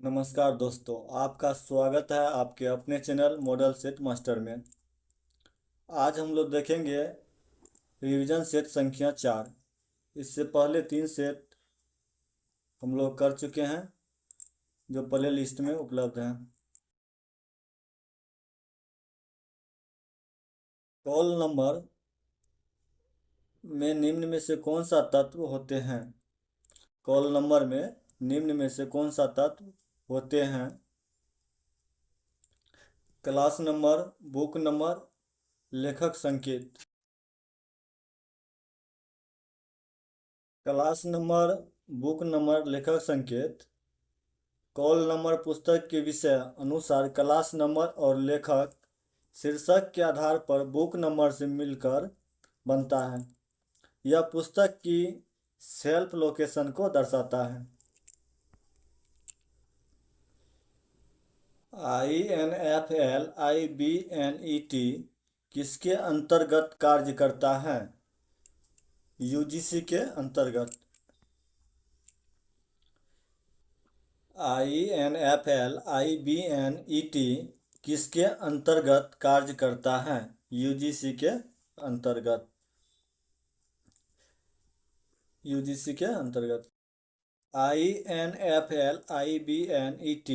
नमस्कार दोस्तों, आपका स्वागत है आपके अपने चैनल मॉडल सेट मास्टर में। आज हम लोग देखेंगे रिवीजन सेट संख्या 4। इससे पहले 3 सेट हम लोग कर चुके हैं जो प्ले लिस्ट में उपलब्ध हैं। कॉल नंबर में निम्न में से कौन सा तत्व होते हैं? कॉल नंबर में निम्न में से कौन सा तत्व होते हैं? क्लास नंबर, बुक नंबर, लेखक संकेत। क्लास नंबर, बुक नंबर, लेखक संकेत। कॉल नंबर पुस्तक के विषय अनुसार क्लास नंबर और लेखक शीर्षक के आधार पर बुक नंबर से मिलकर बनता है। यह पुस्तक की शेल्फ लोकेशन को दर्शाता है। INFL IBNET किसके अंतर्गत कार्य करता है? UGC के अंतर्गत। INFL IBNET किसके अंतर्गत कार्य करता है? UGC के अंतर्गत। UGC के अंतर्गत। INFL IBNET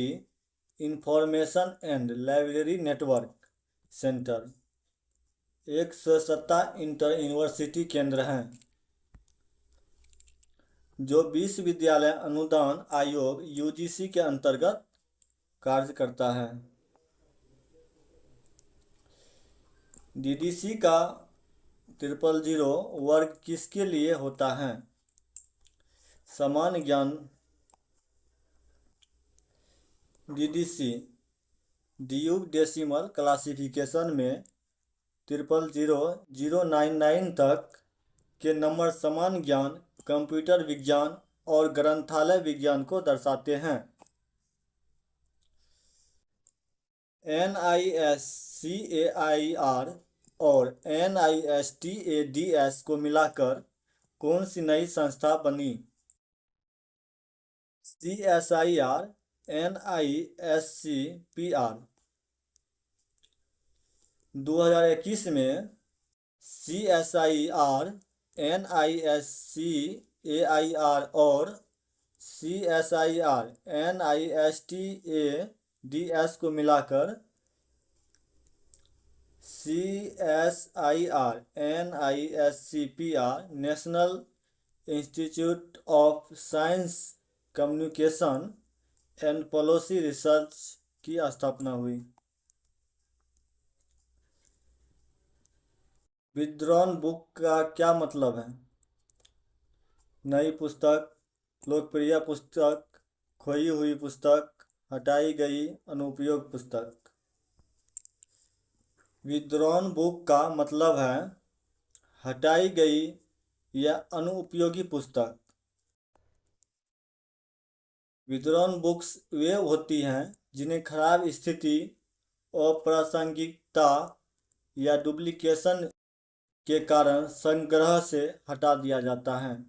information and library network centre एक स्वच्छता इंटर यूनिवर्सिटी केंद्र हैं जो विश्वविद्यालय अनुदान आयोग UGC के अंतर्गत कार्य करता है। DDC का 000 वर्ग किसके लिए होता है? समान ज्ञान। DDC ड्यूक डेसिमल क्लासिफिकेशन में 000099 तक के नंबर समान ज्ञान, कंप्यूटर विज्ञान और ग्रंथालय विज्ञान को दर्शाते हैं। NISCAIR और NISTADS को मिलाकर कौन सी नई संस्था बनी? CSIR, NISCPR। 2021 में CSIR, NISCAIR और CSIR, NISTADS को मिलाकर CSIR, NISCPR national institute of science communication and policy research की स्थापना हुई। विथड्रॉन बुक का क्या मतलब है? नई पुस्तक, लोकप्रिय पुस्तक, खोई हुई पुस्तक, हटाई गई अनुपयोगी पुस्तक। विथड्रॉन बुक का मतलब है हटाई गई या अनुपयोगी पुस्तक। विथड्रॉन बुक्स वे होती हैं जिन्हें खराब स्थिति, अप्रासंगिकता या डुप्लीकेशन के कारण संग्रह से हटा दिया जाता है।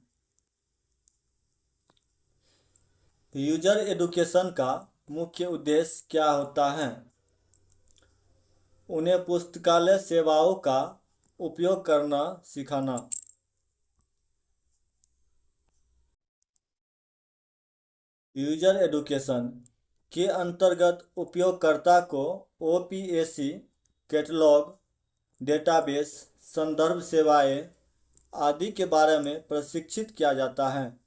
यूजर एजुकेशन का मुख्य उद्देश्य क्या होता है? उन्हें पुस्तकालय सेवाओं का उपयोग करना सिखाना। यूजर एजुकेशन के अंतर्गत उपयोगकर्ता को OPAC, कैटलॉग, डेटाबेस, संदर्भ सेवाएं आदि के बारे में प्रशिक्षित किया जाता है।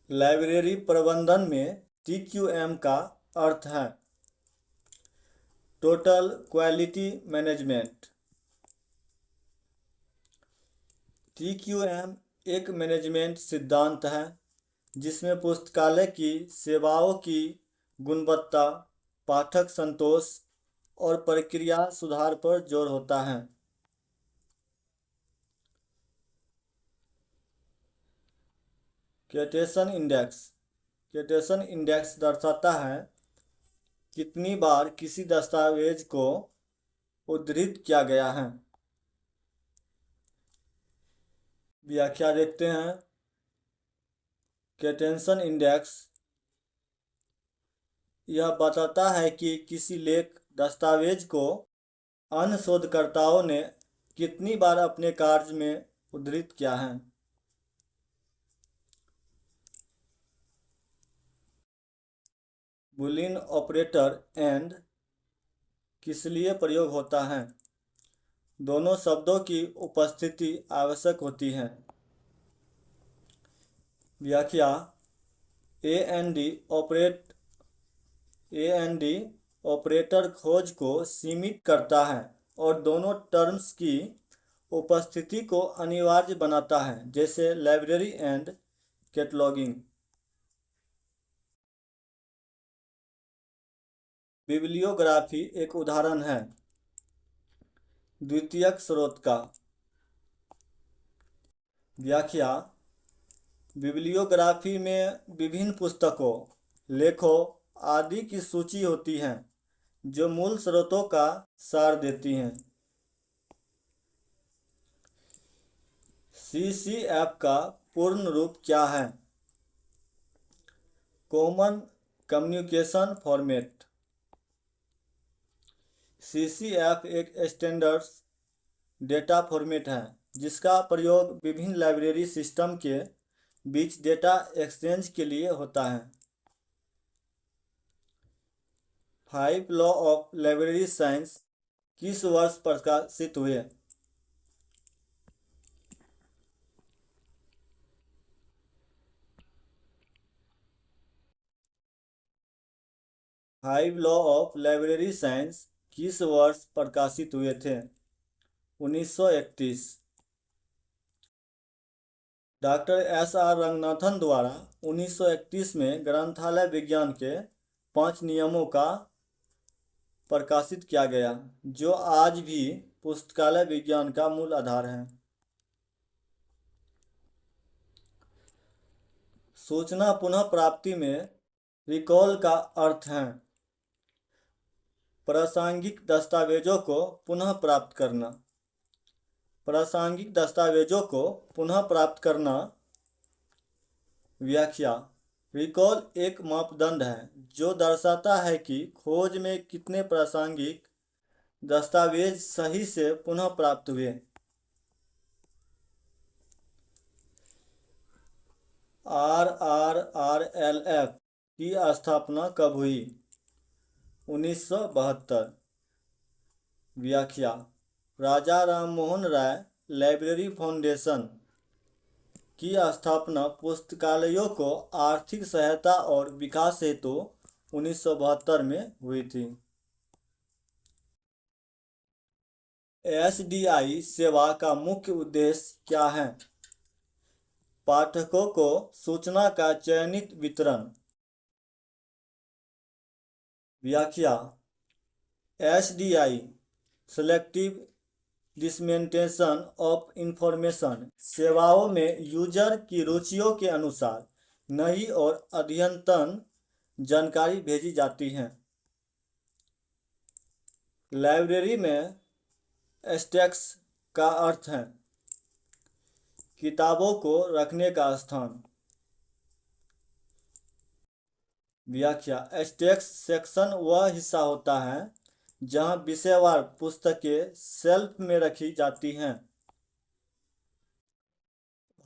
लाइब्रेरी प्रबंधन में TQM का अर्थ है टोटल क्वालिटी मैनेजमेंट। TQM एक मैनेजमेंट सिद्धांत है जिसमें पुस्तकालय की सेवाओं की गुणवत्ता, पाठक संतोष और प्रक्रिया सुधार पर जोर होता है। क्वेटेशन इंडेक्स। क्वेटेशन इंडेक्स दर्शाता है कितनी बार किसी दस्तावेज को उद्धृत किया गया है। व्याख्या देखते हैं। केटेंशन इंडेक्स यह बताता है कि किसी लेख दस्तावेज को अन्य शोधकर्ताओं ने कितनी बार अपने कार्य में उद्धृत किया है। बूलियन ऑपरेटर एंड किस लिए प्रयोग होता है? दोनों शब्दों की उपस्थिति आवश्यक होती है। व्याख्या एंड ऑपरेटर खोज को सीमित करता है और दोनों टर्म्स की उपस्थिति को अनिवार्य बनाता है, जैसे लाइब्रेरी एंड कैटलॉगिंग। बिब्लियोग्राफी एक उदाहरण है द्वितीयक स्रोत का। व्याख्या बिब्लियोग्राफी में विभिन्न पुस्तकों, लेखों आदि की सूची होती है जो मूल स्रोतों का सार देती हैं। CCF का पूर्ण रूप क्या है? Common communication format. CCF एक स्टैंडर्ड डेटा फॉर्मेट है जिसका प्रयोग विभिन्न लाइब्रेरी सिस्टम के बीच डेटा एक्सचेंज के लिए होता है। 5 लॉ ऑफ लाइब्रेरी साइंस किस वर्ष प्रकाशित हुए? 5 लॉ ऑफ लाइब्रेरी साइंस किस वर्ष प्रकाशित हुए थे? 1931। डॉक्टर SR रंगनाथन द्वारा 1931 में ग्रंथालय विज्ञान के 5 नियमों का प्रकाशित किया गया, जो आज भी पुस्तकालय विज्ञान का मूल आधार है। सूचना पुनः प्राप्ति में रिकॉल का अर्थ है प्रासंगिक दस्तावेजों को पुनः प्राप्त करना। प्रासंगिक दस्तावेजों को पुनः प्राप्त करना। व्याख्या रिकॉल एक मापदंड है जो दर्शाता है कि खोज में कितने प्रासंगिक दस्तावेज सही से पुनः प्राप्त हुए। RRRLF की स्थापना कब हुई? 1972। व्याख्या राजा राममोहन राय लाइब्रेरी फाउंडेशन की स्थापना पुस्तकालयों को आर्थिक सहायता और विकास हेतु 1972 में हुई थी। SDI सेवा का मुख्य उद्देश्य क्या है? पाठकों को सूचना का चयनित वितरण। व्याख्या SDI सेलेक्टिव डिसमेंटेशन ऑफ इंफॉर्मेशन सेवाओं में यूजर की रुचियों के अनुसार नई और अद्यतन जानकारी भेजी जाती है। लाइब्रेरी में स्टैक्स का अर्थ है किताबों को रखने का स्थान। व्याख्या स्टैक्स सेक्शन वह हिस्सा होता है जहां विषयवार पुस्तकें शेल्फ में रखी जाती हैं।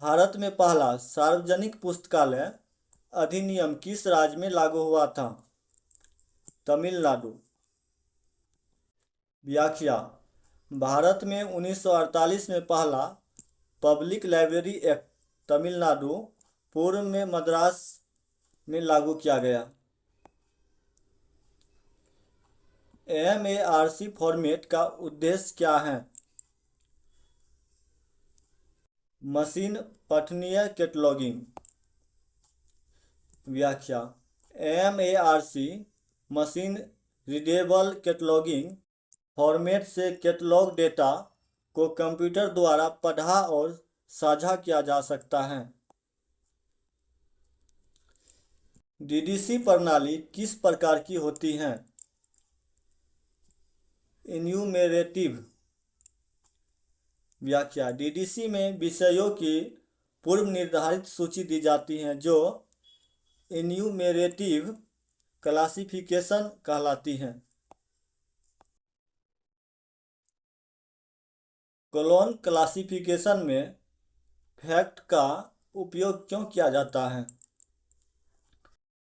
भारत में पहला सार्वजनिक पुस्तकालय अधिनियम किस राज्य में लागू हुआ था? तमिलनाडु। व्याख्या भारत में 1948 में पहला पब्लिक लाइब्रेरी एक्ट तमिलनाडु पूर्व में मद्रास में लागू किया गया। MARC फॉर्मेट का उद्देश्य क्या है? मशीन पठनीय कैटलॉगिंग। व्याख्या MARC machine readable cataloguing format से कैटलॉग डेटा को कंप्यूटर द्वारा पढ़ा और साझा किया जा सकता है। DDC प्रणाली किस प्रकार की होती है? इन्यूमेरेटिव। व्याख्या DDC में विषयों की पूर्व निर्धारित सूची दी जाती हैं जो इन्यूमेरेटिव क्लासिफिकेशन कहलाती हैं। कॉलोन क्लासिफिकेशन में फैक्ट का उपयोग क्यों किया जाता है?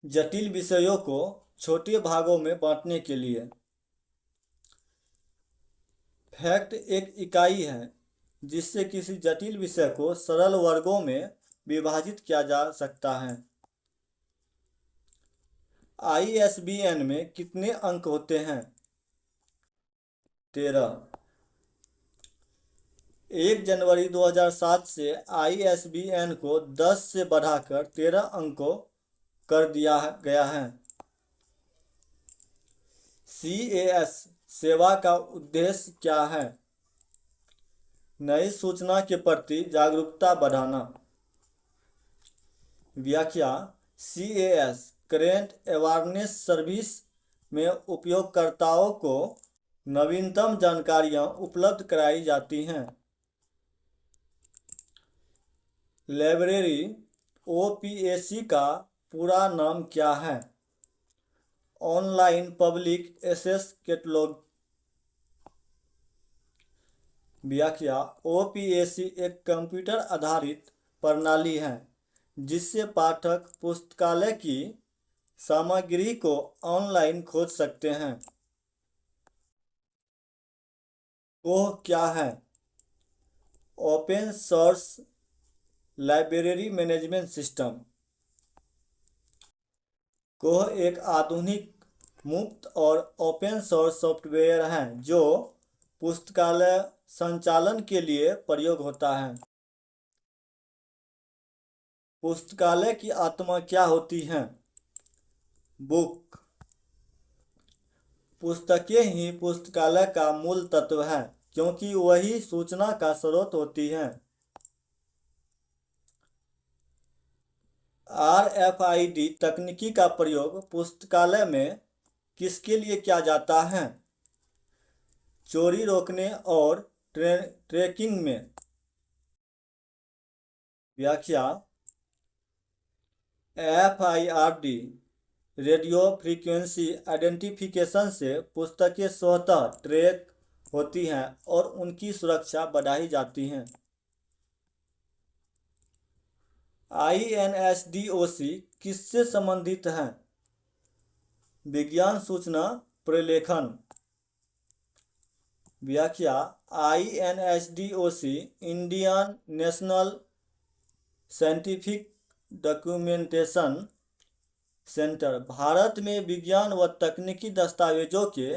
जटिल विषयों को छोटे भागों में बांटने के लिए। फैक्ट एक इकाई है जिससे किसी जटिल विषय को सरल वर्गों में विभाजित किया जा सकता है। ISBN में कितने अंक होते हैं? 13। 1 जनवरी 2007 से ISBN को 10 से बढ़ाकर 13 अंकों कर दिया गया है। CAS सेवा का उद्देश्य क्या है? नई सूचना के प्रति जागरूकता बढ़ाना। व्याख्या। CAS करेंट अवेयरनेस सर्विस में उपयोगकर्ताओं को नवीनतम जानकारियां उपलब्ध कराई जाती हैं। लाइब्रेरी OPAC का पूरा नाम क्या है? Online public access catalogue. व्याख्या। OPAC एक कंप्यूटर आधारित प्रणाली है जिससे पाठक पुस्तकालय की सामग्री को ऑनलाइन खोज सकते हैं। कोह क्या है? Open source library management system. Koha एक आधुनिक मुफ्त और ओपन सोर्स सॉफ्टवेयर है जो पुस्तकालय संचालन के लिए प्रयोग होता है। पुस्तकालय की आत्मा क्या होती है? बुक। पुस्तकें ही पुस्तकालय का मूल तत्व है क्योंकि वही सूचना का स्रोत होती हैं। RFID तकनीकी का प्रयोग पुस्तकालय में किसके लिए किया जाता है? चोरी रोकने और ट्रैकिंग में। व्याख्या। FIRD रेडियो फ्रीक्वेंसी आइडेंटिफिकेशन से पुस्तकें स्वतः ट्रैक होती हैं और उनकी सुरक्षा बढ़ाई जाती हैं। INSDOC किससे संबंधित है? विज्ञान सूचना प्रलेखन। व्याख्या। INSDOC Indian national scientific documentation centre Bharat में विज्ञान व तकनीकी दस्तावेजों के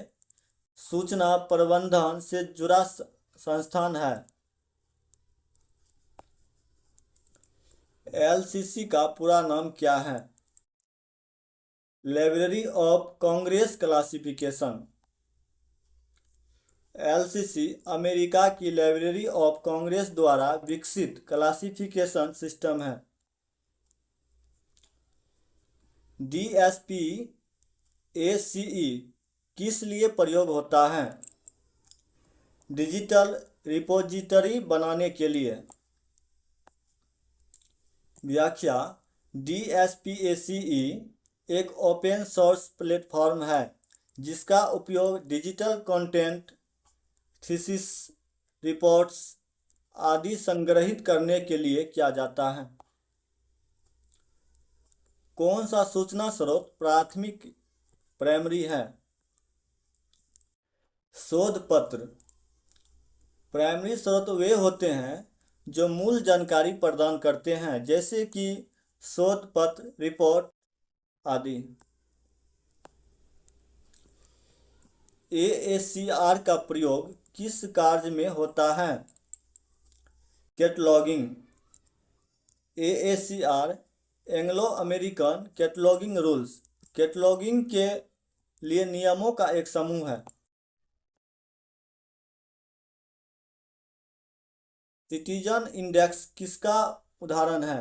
सूचना प्रबंधन से जुड़ा संस्थान है। LCC का पूरा नाम क्या है? Library of Congress classification. LCC America की लाइब्रेरी ऑफ कांग्रेस द्वारा विकसित क्लासिफिकेशन सिस्टम है। DSP-ACE किस लिए प्रयोग होता है? डिजिटल रिपोजिटरी बनाने के लिए। व्याख्या। DSP-ACE एक ओपन सोर्स प्लेटफॉर्म है जिसका उपयोग डिजिटल कंटेंट, थीसिस, रिपोर्ट्स आदि संग्रहित करने के लिए किया जाता है। कौन सा सूचना स्रोत प्राथमिक प्राइमरी है? शोध पत्र। प्राइमरी स्रोत वे होते हैं जो मूल जानकारी प्रदान करते हैं जैसे कि शोध पत्र, रिपोर्ट आदि। AACR का प्रयोग किस कार्य में होता है? Cataloguing. AACR Anglo American cataloguing rules cataloguing के लिए नियमों का एक समूह है। सिटीजन इंडेक्स किसका उदाहरण है?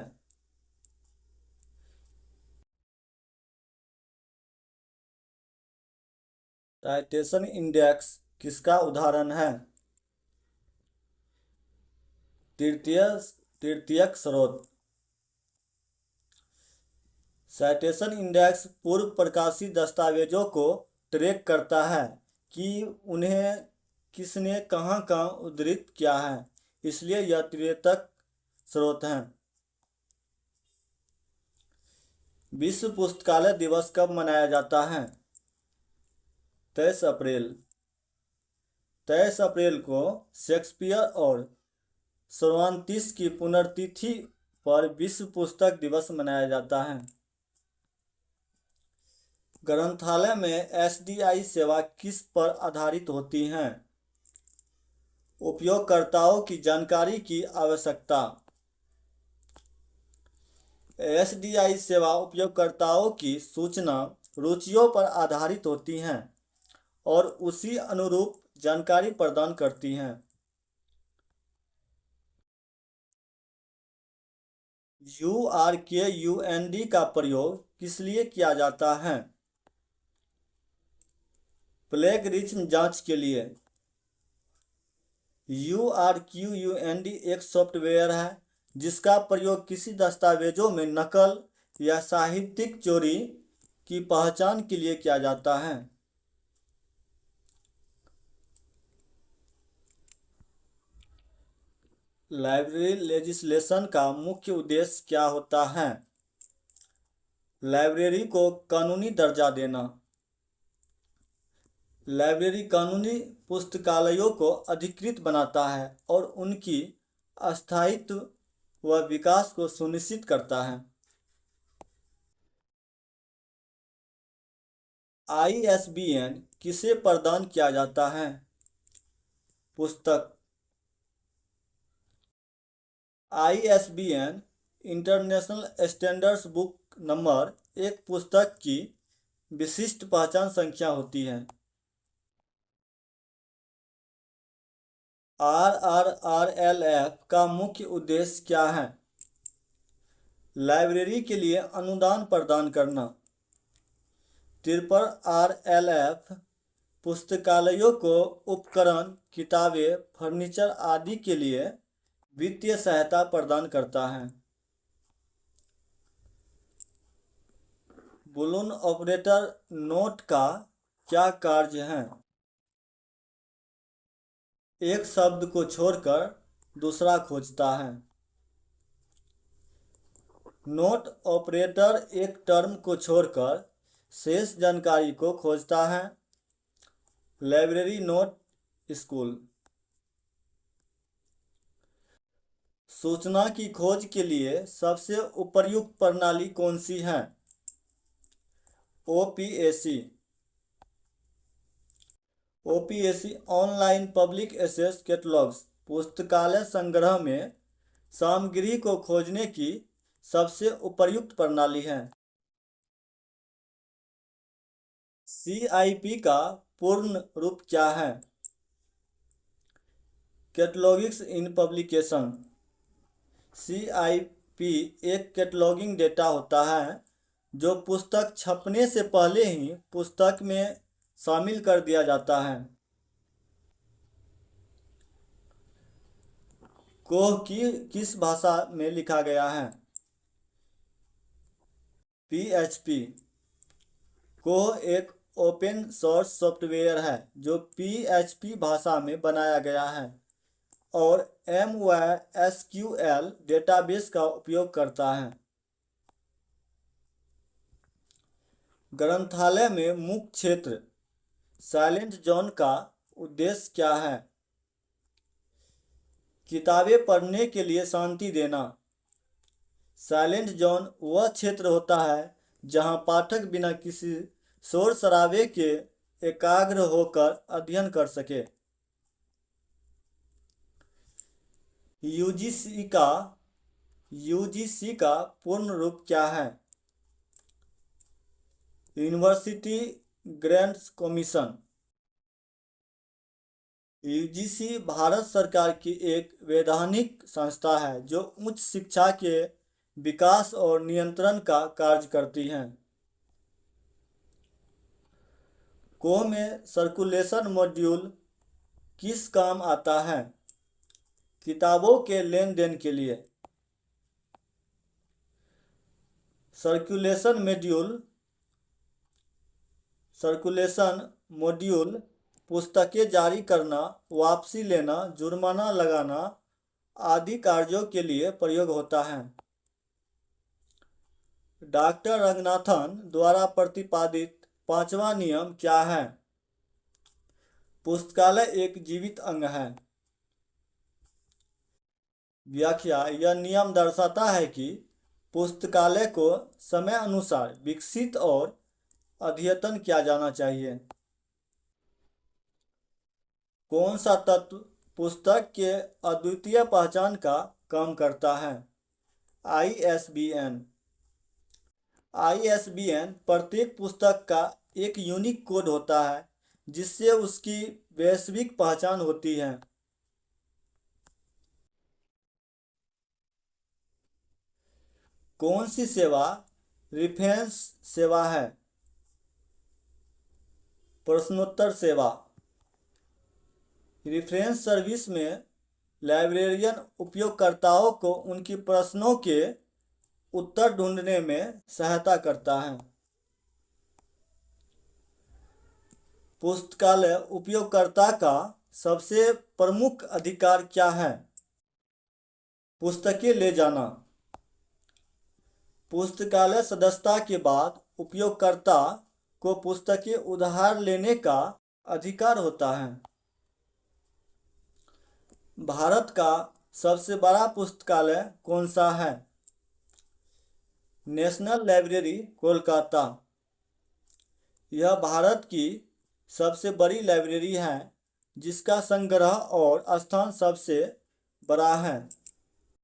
साइटेशन इंडेक्स किसका उदाहरण है? तृतीयक स्रोत। साइटेशन इंडेक्स पूर्व प्रकाशित दस्तावेजों को ट्रैक करता है कि उन्हें किसने कहाँ उद्धृत किया है, इसलिए यह त्रितक स्रोत है। विश्व पुस्तकालय दिवस कब मनाया जाता है? 23 अप्रैल। 23 अप्रैल को शेक्सपियर और सर्वांतिस की पुण्यतिथि पर विश्व पुस्तक दिवस मनाया जाता है। ग्रंथालय में एसडीआई सेवा किस पर आधारित होती है? उपयोगकर्ताओं की जानकारी की आवश्यकता। एसडीआई सेवा उपयोगकर्ताओं की सूचना रुचियों पर आधारित होती हैं और उसी अनुरूप जानकारी प्रदान करती हैं। URKUND का प्रयोग किस लिए किया जाता है? प्लेगरिज्म जांच के लिए। URQUND एक सॉफ्टवेयर है जिसका प्रयोग किसी दस्तावेजों में नकल या साहित्यिक चोरी की पहचान के लिए किया जाता है। लाइब्रेरी लेजिस्लेशन का मुख्य उद्देश्य क्या होता है? लाइब्रेरी को कानूनी दर्जा देना। लाइब्रेरी कानूनी पुस्तकालयों को अधिकृत बनाता है और उनकी स्थायित्व व विकास को सुनिश्चित करता है। ISBN किसे प्रदान किया जाता है? पुस्तक। ISBN international standards book number एक पुस्तक की विशिष्ट पहचान संख्या होती है। RRRLF का मुख्य उद्देश्य क्या है? लाइब्रेरी के लिए अनुदान प्रदान करना। RRRLF पुस्तकालयों को उपकरण, किताबें, फर्नीचर आदि के लिए वित्तीय सहायता प्रदान करता है। बूलियन ऑपरेटर नोट का क्या कार्य है? एक शब्द को छोड़कर दूसरा खोजता है। नोट ऑपरेटर एक टर्म को छोड़कर शेष जानकारी को खोजता है। Library note school. सूचना की खोज के लिए सबसे उपयुक्त प्रणाली कौन सी है? OPAC। OPAC online public access catalogues पुस्तकालय संग्रह में सामग्री को खोजने की सबसे उपयुक्त प्रणाली है। CIP का पूर्ण रूप क्या है? कैटलॉगिंग इन पब्लिकेशन। CIP एक कैटलॉगिंग डेटा होता है जो पुस्तक छपने से पहले ही पुस्तक में शामिल कर दिया जाता है। कोह किस भाषा में लिखा गया है? PHP। कोह एक ओपन सोर्स सॉफ्टवेयर है जो PHP भाषा में बनाया गया है और MySQL डेटाबेस का उपयोग करता है। ग्रंथालय में मुख्य क्षेत्र साइलेंट जोन का उद्देश्य क्या है? किताबें पढ़ने के लिए शांति देना। साइलेंट जोन वह क्षेत्र होता है जहां पाठक बिना किसी शोर शराबे के एकाग्र होकर अध्ययन कर सके। UGC का पूर्ण रूप क्या है? University grants commission. UGC Bharat सरकार की एक वैधानिक संस्था है जो उच्च शिक्षा के विकास और नियंत्रण का कार्य करती है। कोह में सर्कुलेशन मॉड्यूल किस काम आता है? किताबों के लेन देन के लिए। सर्कुलेशन मॉड्यूल पुस्तकें जारी करना, वापसी लेना, जुर्माना लगाना आदि कार्यों के लिए प्रयोग होता है। डॉक्टर रंगनाथन द्वारा प्रतिपादित पांचवा नियम क्या है? पुस्तकालय एक जीवित अंग है। व्याख्या: यह नियम दर्शाता है कि पुस्तकालय को समय अनुसार विकसित और अद्यतन किया जाना चाहिए। कौन सा तत्व पुस्तक के अद्वितीय पहचान का काम करता है? ISBN। ISBN प्रत्येक पुस्तक का एक यूनिक कोड होता है जिससे उसकी वैश्विक पहचान होती है। कौन सी सेवा रेफरेंस सेवा है? प्रश्नोत्तर सेवा। रेफरेंस सर्विस में लाइब्रेरियन उपयोगकर्ताओं को उनकी प्रश्नों के उत्तर ढूंढने में सहायता करता है। पुस्तकालय उपयोगकर्ता का सबसे प्रमुख अधिकार क्या है? पुस्तकें ले जाना। पुस्तकालय सदस्यता के बाद उपयोगकर्ता को पुस्तकें उधार लेने का अधिकार होता है। भारत का सबसे बड़ा पुस्तकालय कौन सा है? National library, Kolkata. यह भारत की सबसे बड़ी लाइब्रेरी है जिसका संग्रह और स्थान सबसे बड़ा है।